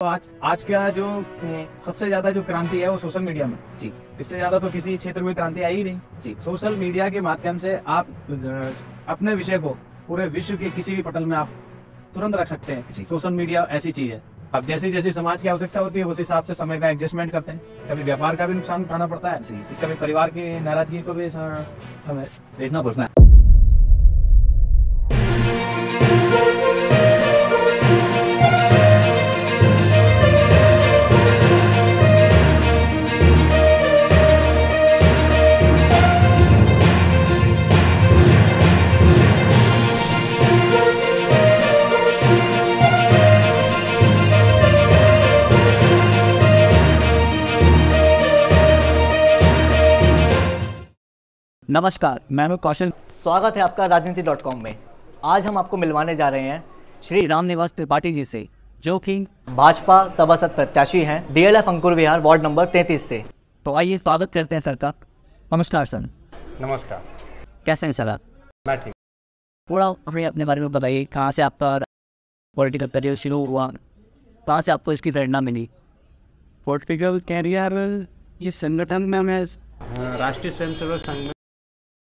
तो आज आज का जो सबसे ज्यादा जो क्रांति है वो सोशल मीडिया में जी। इससे ज्यादा तो किसी क्षेत्र में क्रांति आई ही नहीं जी। सोशल मीडिया के माध्यम से आप अपने विषय को पूरे विश्व के किसी भी पटल में आप तुरंत रख सकते हैं। सोशल मीडिया ऐसी चीज है, अब जैसी जैसी समाज की आवश्यकता होती है उस हिसाब से समय का एडजस्टमेंट करते हैं। कभी व्यापार का भी नुकसान उठाना पड़ता है, कभी परिवार की नाराजगी को भी हमें देखना पड़ता है। नमस्कार, मैं हूं कौशल। स्वागत है आपका राजनीति.com में। आज हम आपको मिलवाने जा रहे हैं श्री रामनिवास त्रिपाठी जी से, जो कि भाजपा सभासद प्रत्याशी हैं DLF अंकुर विहार वार्ड नंबर 33 से। तो आइए स्वागत करते हैं सर का। नमस्कार सर। नमस्कार। कैसे हैं सर आप? मैं ठीक। थोड़ा हमें अपने बारे में बताइए, कहाँ से आपका पॉलिटिकल करियर शुरू हुआ, कहाँ से आपको इसकी प्रेरणा मिली? पॉलिटिकल कैरियर ये संगठन में मैं राष्ट्रीय स्वयंसेवक संघ में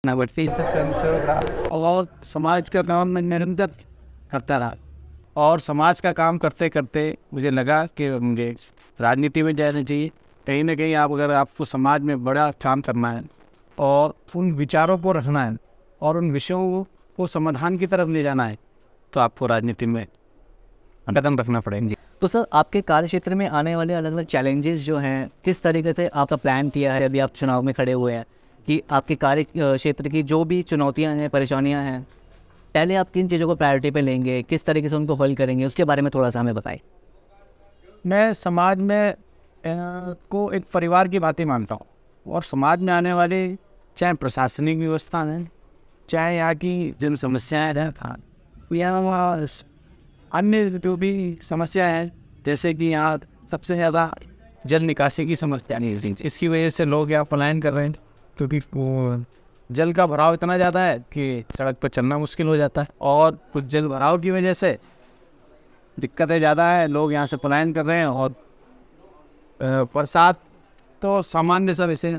स्वयंसेवक और समाज का काम मैं निरंतर करता रहा। और समाज का काम करते करते मुझे लगा कि मुझे राजनीति में जाना चाहिए। कहीं ना कहीं अगर आपको समाज में बड़ा काम करना है और उन विचारों को रखना है और उन विषयों को समाधान की तरफ ले जाना है तो आपको राजनीति में कदम रखना पड़ेगा। तो सर, आपके कार्य क्षेत्र में आने वाले अलग अलग चैलेंजेस जो हैं, किस तरीके से आपका प्लान किया है? अभी आप चुनाव में खड़े हुए हैं कि आपके कार्य क्षेत्र की जो भी चुनौतियां हैं, परेशानियां हैं, पहले आप किन चीज़ों को प्रायोरिटी पे लेंगे, किस तरीके से उनको हल करेंगे, उसके बारे में थोड़ा सा हमें बताएं। मैं समाज में को एक परिवार की बातें मानता हूँ और समाज में आने वाले चाहे प्रशासनिक व्यवस्था है, चाहे यहाँ की जन समस्याएँ हैं या अन्य जो भी समस्या है, जैसे कि यहाँ सबसे ज़्यादा जल निकासी की समस्या नहीं, इसकी वजह से लोग यहाँ पलायन कर रहे हैं क्योंकि जल का भराव इतना ज़्यादा है कि सड़क पर चलना मुश्किल हो जाता है और कुछ जल भराव की वजह से दिक्कतें ज़्यादा है, लोग यहाँ से पलायन कर रहे हैं। और बरसात तो सामान्य सब ऐसे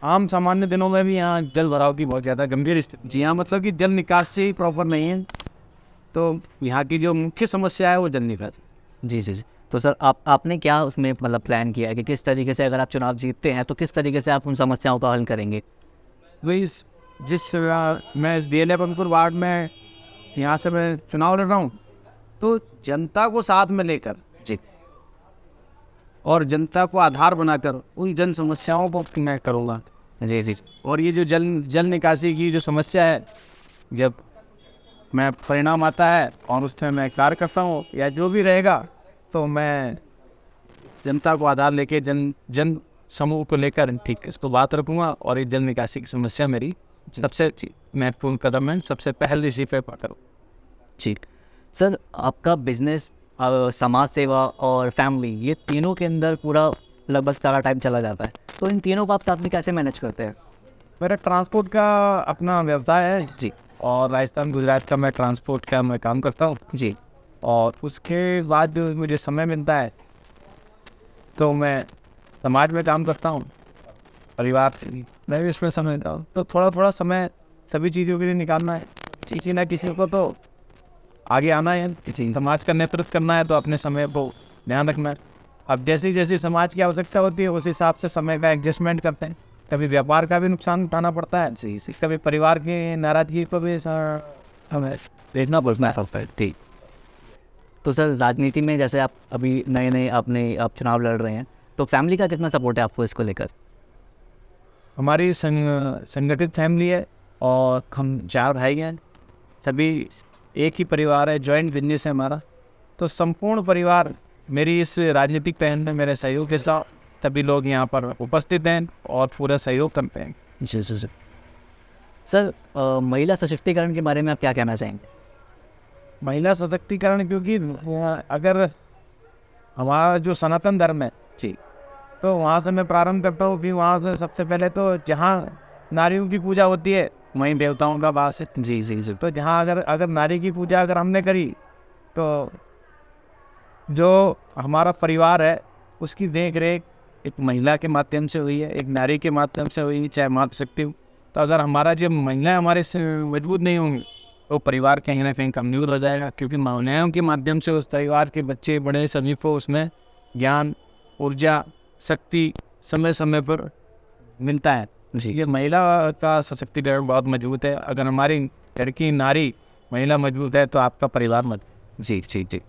आम सामान्य दिनों में भी यहाँ जल भराव की बहुत ज़्यादा गंभीर स्थिति जी। हाँ, मतलब कि जल निकासी प्रॉपर नहीं है, तो यहाँ की जो मुख्य समस्या है वो जल निकासी। जी। तो सर, आपने क्या उसमें मतलब प्लान किया है कि किस तरीके से अगर आप चुनाव जीतते हैं तो किस तरीके से आप उन समस्याओं का हल करेंगे? वही मैं इस DLF अंकुर वार्ड में यहाँ से मैं चुनाव लड़ रहा हूँ, तो जनता को साथ में लेकर जी और जनता को आधार बनाकर उन जन समस्याओं को मैं करूँगा। जी। और ये जो जल निकासी की जो समस्या है, जब मैं परिणाम आता है और उसमें मैं कार्य करता हूँ या जो भी रहेगा, तो मैं जनता को आधार लेके जन समूह को लेकर ठीक इसको बात रखूँगा और ये जल निकासी की समस्या मेरी सबसे महत्वपूर्ण कदम है, सबसे पहले इसी पे करूँ। ठीक सर, आपका बिजनेस, समाज सेवा और फैमिली, ये तीनों के अंदर पूरा लगभग सारा टाइम चला जाता है, तो इन तीनों को आप साथ में कैसे मैनेज करते हैं? मेरा ट्रांसपोर्ट का अपना व्यवसाय है जी, और राजस्थान गुजरात का मैं ट्रांसपोर्ट का मैं काम करता हूँ जी। और उसके बाद जो मुझे समय मिलता है तो मैं समाज में काम करता हूँ, परिवार से भी मैं भी इसमें समय देता हूँ। तो थोड़ा थोड़ा समय सभी चीज़ों के लिए निकालना है, किसी ना किसी को तो आगे आना है, किसी समाज का नेतृत्व करना है, तो अपने समय को ध्यान रखना है। अब जैसी जैसी समाज की आवश्यकता होती है उस हिसाब से समय का एडजस्टमेंट करते हैं। कभी व्यापार का भी नुकसान उठाना पड़ता है, कभी परिवार की नाराजगी को भी हमें देखना पड़ता है। ठीक। तो सर, राजनीति में जैसे आप अभी नए आप चुनाव लड़ रहे हैं, तो फैमिली का कितना सपोर्ट है आपको इसको लेकर? हमारी संगठित फैमिली है और हम 4 भाई हैं, सभी एक ही परिवार है, जॉइंट बिजनेस है हमारा। तो संपूर्ण परिवार मेरी इस राजनीतिक पहल में मेरे सहयोग के साथ सभी लोग यहाँ पर उपस्थित हैं और पूरा सहयोग करते हैं। जी। सर, महिला सशक्तिकरण के बारे में आप क्या कहना चाहेंगे? महिला सशक्तिकरण, क्योंकि अगर हमारा जो सनातन धर्म है जी, तो वहाँ से मैं प्रारंभ करता हूँ। फिर वहाँ से सबसे पहले तो जहाँ नारियों की पूजा होती है वहीं देवताओं का वास है। जी। तो जहाँ अगर नारी की पूजा अगर हमने करी तो जो हमारा परिवार है उसकी देख रेख एक महिला के माध्यम से हुई है, एक नारी के माध्यम से हुई है, चाहे मातृशक्ति हो। तो अगर हमारा जब महिलाएं हमारे से मजबूत नहीं होंगी तो परिवार कहीं ना कहीं कमजोर हो जाएगा, क्योंकि महिलाओं के माध्यम से उस परिवार के बच्चे बड़े सभी को उसमें ज्ञान, ऊर्जा, शक्ति समय समय पर मिलता है। ये महिला का सशक्तिकरण बहुत मजबूत है। अगर हमारी घर की नारी महिला मजबूत है तो आपका परिवार मजबूत। जी जी जी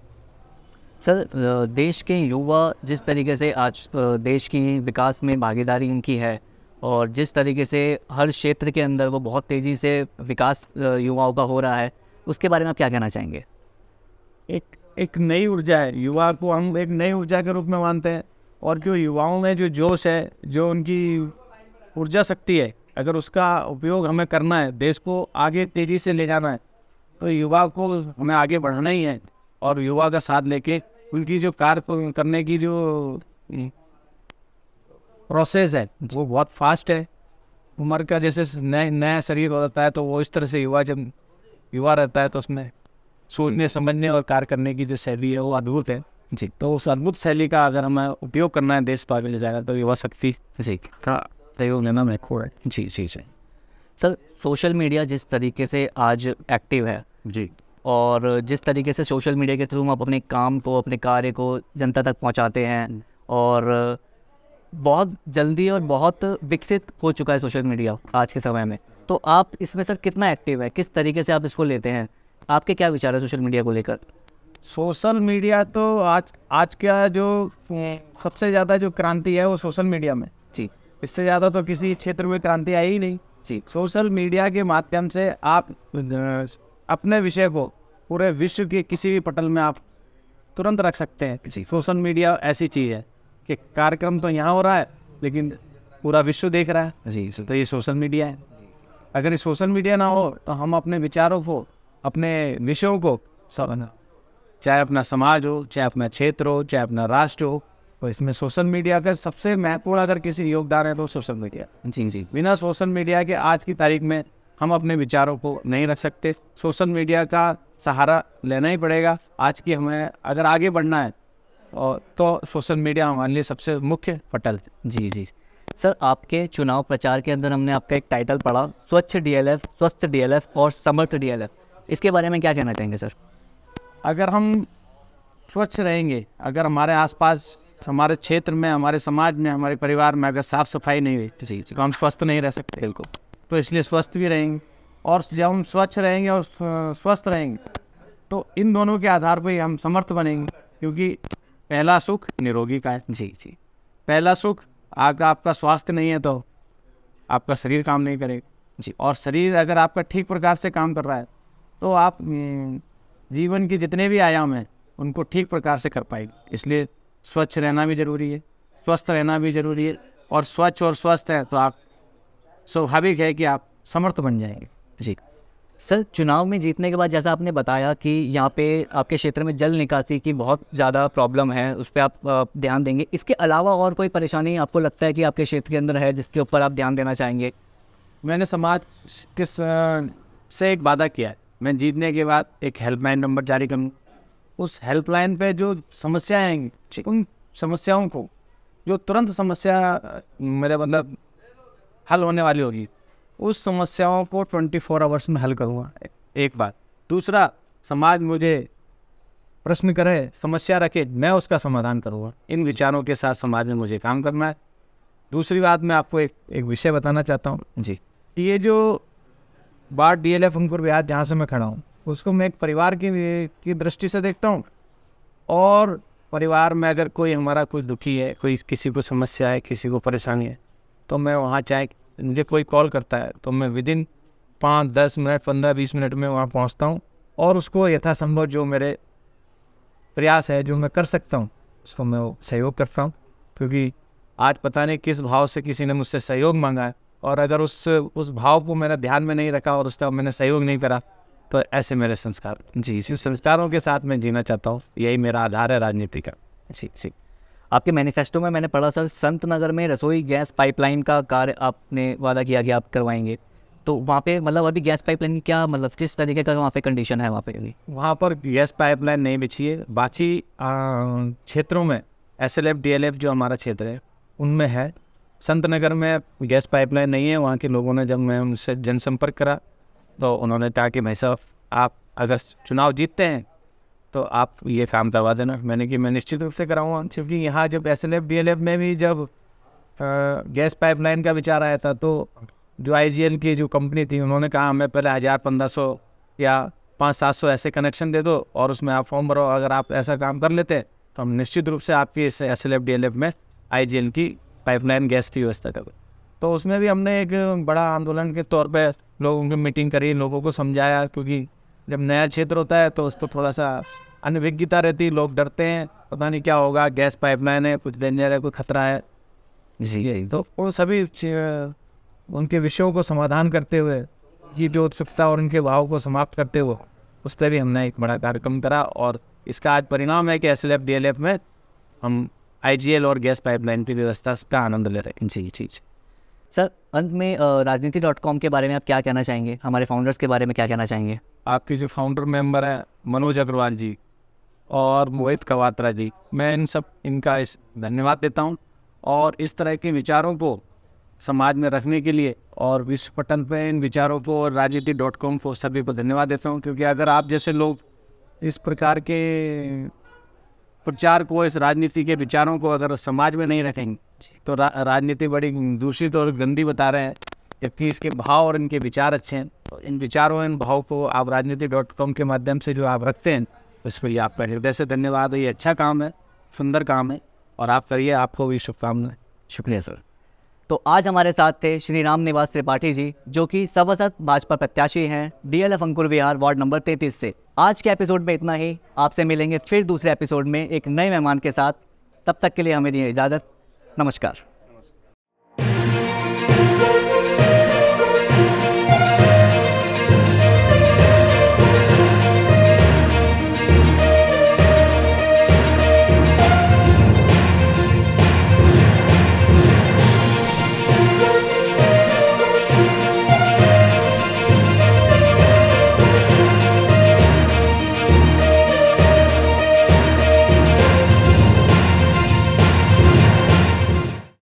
सर, देश के युवा जिस तरीके से आज देश की विकास में भागीदारी उनकी है और जिस तरीके से हर क्षेत्र के अंदर वो बहुत तेज़ी से विकास युवाओं का हो रहा है, उसके बारे में आप क्या कहना चाहेंगे? एक नई ऊर्जा है, युवा को हम एक नई ऊर्जा के रूप में मानते हैं। और जो युवाओं में जो जोश है, जो उनकी ऊर्जा शक्ति है, अगर उसका उपयोग हमें करना है, देश को आगे तेज़ी से ले जाना है, तो युवा को हमें आगे बढ़ाना ही है। और युवा का साथ लेके उनकी जो कार्य करने की जो प्रोसेस है वो बहुत फास्ट है। उम्र का जैसे नया शरीर होता है तो वो इस तरह से जब युवा रहता है तो उसमें सोचने समझने और कार्य करने की जो शैली है वो अद्भुत है। जी, तो उस अद्भुत शैली का अगर हमें उपयोग करना है देश को आगे ले जाएगा तो युवा शक्ति जी का सहयोग लेना महत्वपूर्ण है। जी जी जी सर, सोशल मीडिया जिस तरीके से आज एक्टिव है जी, और जिस तरीके से सोशल मीडिया के थ्रू हम अपने काम को, अपने कार्य को जनता तक पहुंचाते हैं और बहुत जल्दी और बहुत विकसित हो चुका है सोशल मीडिया आज के समय में, तो आप इसमें सर कितना एक्टिव है, किस तरीके से आप इसको लेते हैं, आपके क्या विचार है सोशल मीडिया को लेकर? सोशल मीडिया तो आज का जो सबसे ज़्यादा जो क्रांति है वो सोशल मीडिया में। जी, इससे ज़्यादा तो किसी क्षेत्र में क्रांति आई ही नहीं। जी, सोशल मीडिया के माध्यम से आप अपने विषय को पूरे विश्व के किसी भी पटल में आप तुरंत रख सकते हैं। जी, सोशल मीडिया ऐसी चीज़ है कि कार्यक्रम तो यहाँ हो रहा है लेकिन पूरा विश्व देख रहा है। जी, तो ये सोशल मीडिया है। अगर ये सोशल मीडिया ना हो तो हम अपने विचारों को, अपने विषयों को, चाहे अपना समाज हो, चाहे अपना क्षेत्र हो, चाहे अपना राष्ट्र हो, तो इसमें सोशल मीडिया का सबसे महत्वपूर्ण अगर किसी योगदान है तो सोशल मीडिया। जी, जी, बिना सोशल मीडिया के आज की तारीख में हम अपने विचारों को नहीं रख सकते। सोशल मीडिया का सहारा लेना ही पड़ेगा। आज की हमें अगर आगे बढ़ना है और तो सोशल मीडिया हमारे लिए सबसे मुख्य पटल है। जी, जी सर, आपके चुनाव प्रचार के अंदर हमने आपका एक टाइटल पढ़ा, स्वच्छ डीएलएफ, स्वस्थ डीएलएफ और समर्थ डीएलएफ, इसके बारे में क्या कहना चाहेंगे सर? अगर हम स्वच्छ रहेंगे, अगर हमारे आसपास, हमारे क्षेत्र में, हमारे समाज में, हमारे परिवार में अगर साफ़ सफाई नहीं हुई जी, तो हम स्वस्थ नहीं रह सकते। बिल्कुल। तो इसलिए स्वस्थ भी रहेंगे, और जब हम स्वच्छ रहेंगे और स्वस्थ रहेंगे तो इन दोनों के आधार पर ही हम समर्थ बनेंगे, क्योंकि पहला सुख निरोगी का है। जी, जी, पहला सुख आपका स्वास्थ्य नहीं है तो आपका शरीर काम नहीं करेगा। जी, और शरीर अगर आपका ठीक प्रकार से काम कर रहा है तो आप जीवन के जितने भी आयाम हैं उनको ठीक प्रकार से कर पाएंगे। इसलिए स्वच्छ रहना भी ज़रूरी है, स्वस्थ रहना भी ज़रूरी है, और स्वच्छ और स्वस्थ है तो आप स्वाभाविक है कि आप समर्थ बन जाएंगे। जी सर, चुनाव में जीतने के बाद जैसा आपने बताया कि यहाँ पे आपके क्षेत्र में जल निकासी की बहुत ज़्यादा प्रॉब्लम है, उस पर आप ध्यान देंगे। इसके अलावा और कोई परेशानी आपको लगता है कि आपके क्षेत्र के अंदर है जिसके ऊपर आप ध्यान देना चाहेंगे? मैंने समाज के से एक वादा किया है, मैं जीतने के बाद एक हेल्पलाइन नंबर जारी करूँगा। उस हेल्पलाइन पे जो समस्याएं आएंगी उन समस्याओं को, जो तुरंत समस्या मेरे मतलब हल होने वाली होगी, उस समस्याओं को 24 आवर्स में हल करूँगा। एक बात। दूसरा, समाज मुझे प्रश्न करे, समस्या रखे, मैं उसका समाधान करूँगा। इन विचारों के साथ समाज में मुझे काम करना है। दूसरी बात, मैं आपको एक विषय बताना चाहता हूँ जी। ये जो बाढ़ डीएलएफ अंकुर विहार जहाँ से मैं खड़ा हूँ उसको मैं एक परिवार की दृष्टि से देखता हूँ, और परिवार में अगर कोई हमारा कोई दुखी है, कोई किसी को समस्या है, किसी को परेशानी है, तो मैं वहाँ, चाहे मुझे कोई कॉल करता है तो मैं विदिन 5-10 मिनट, 15-20 मिनट में वहाँ पहुँचता हूँ, और उसको यथासंभव जो मेरे प्रयास है, जो मैं कर सकता हूँ, उसको मैं सहयोग करता हूँ। क्योंकि आज पता नहीं किस भाव से किसी ने मुझसे सहयोग मांगा है, और अगर उस भाव को मैंने ध्यान में नहीं रखा और उसका मैंने सहयोग नहीं करा तो ऐसे मेरे संस्कार। जी, इस संस्कारों के साथ मैं जीना चाहता हूँ, यही मेरा आधार है राजनीति का। जी, जी। आपके मैनिफेस्टो में मैंने पढ़ा सर, संत नगर में रसोई गैस पाइपलाइन का कार्य आपने वादा किया कि आप करवाएंगे, तो वहाँ पे मतलब अभी गैस पाइपलाइन की क्या मतलब किस तरीके का वहाँ पे कंडीशन है वहाँ पे अभी? वहाँ पर गैस पाइपलाइन नहीं बिछी है। बाकी क्षेत्रों में SLF DLF जो हमारा क्षेत्र है उनमें है। संत नगर में गैस पाइपलाइन नहीं है। वहाँ के लोगों ने, जब मैं उनसे जनसंपर्क करा तो उन्होंने कहा कि भाई साहब आप अगर चुनाव जीतते हैं तो आप ये काम करवा देना। मैंने कि मैं निश्चित रूप से कराऊंगा, क्योंकि यहाँ जब SLF DLF में भी जब गैस पाइपलाइन का विचार आया था तो जो IGL की जो कंपनी थी उन्होंने कहा हमें पहले 1000-1500 या 500-700 ऐसे कनेक्शन दे दो और उसमें आप फॉर्म भरो। अगर आप ऐसा काम कर लेते तो हम निश्चित रूप से आपकी इस SLF DLF में IGL की पाइपलाइन गैस की व्यवस्था कर। तो उसमें भी हमने एक बड़ा आंदोलन के तौर पे लोगों की मीटिंग करी, लोगों को समझाया, क्योंकि जब नया क्षेत्र होता है तो उस पर थोड़ा सा अनभिज्ञता रहती है, लोग डरते हैं, पता नहीं क्या होगा, गैस पाइपलाइन है, कुछ डेंजर है, कोई खतरा है। जी। तो वो सभी उनके विषयों को समाधान करते हुए, ये जो उत्सुकता और उनके भाव को समाप्त करते हुए, उस पर भी हमने एक बड़ा कार्यक्रम करा और इसका आज परिणाम है कि SLF DLF में हम IGL और गैस पाइपलाइन की व्यवस्था का आनंद ले रहे हैं। जी। सर, अंत में राजनीति.com के बारे में आप क्या कहना चाहेंगे? हमारे फाउंडर्स के बारे में क्या कहना चाहेंगे? आपके जो फाउंडर मेंबर हैं मनोज अग्रवाल जी और मोहित कवात्रा जी, मैं इनका धन्यवाद देता हूं। और इस तरह के विचारों को समाज में रखने के लिए और विश्व पटल पे इन विचारों को और राजनीति.com को सभी को धन्यवाद देता हूं, क्योंकि अगर आप जैसे लोग इस प्रकार के प्रचार को, इस राजनीति के विचारों को अगर समाज में नहीं रखेंगे तो राजनीति बड़ी दूषित और गंदी बता रहे हैं, जबकि इसके भाव और इनके विचार अच्छे हैं। तो इन विचारों, इन भाव को आप राजनीति.com के माध्यम से जो आप रखते हैं, उस पर आपका हृदय से धन्यवाद। ये अच्छा काम है, सुंदर काम है और आप करिए, आपको भी शुभकामनाएं। शुक्रिया सर। तो आज हमारे साथ थे श्री राम निवास त्रिपाठी जी, जो कि सभासद भाजपा प्रत्याशी हैं DLF अंकुर विहार वार्ड नंबर 33 से। आज के एपिसोड में इतना ही। आपसे मिलेंगे फिर दूसरे एपिसोड में एक नए मेहमान के साथ। तब तक के लिए हमें दीजिए इजाज़त। नमस्कार।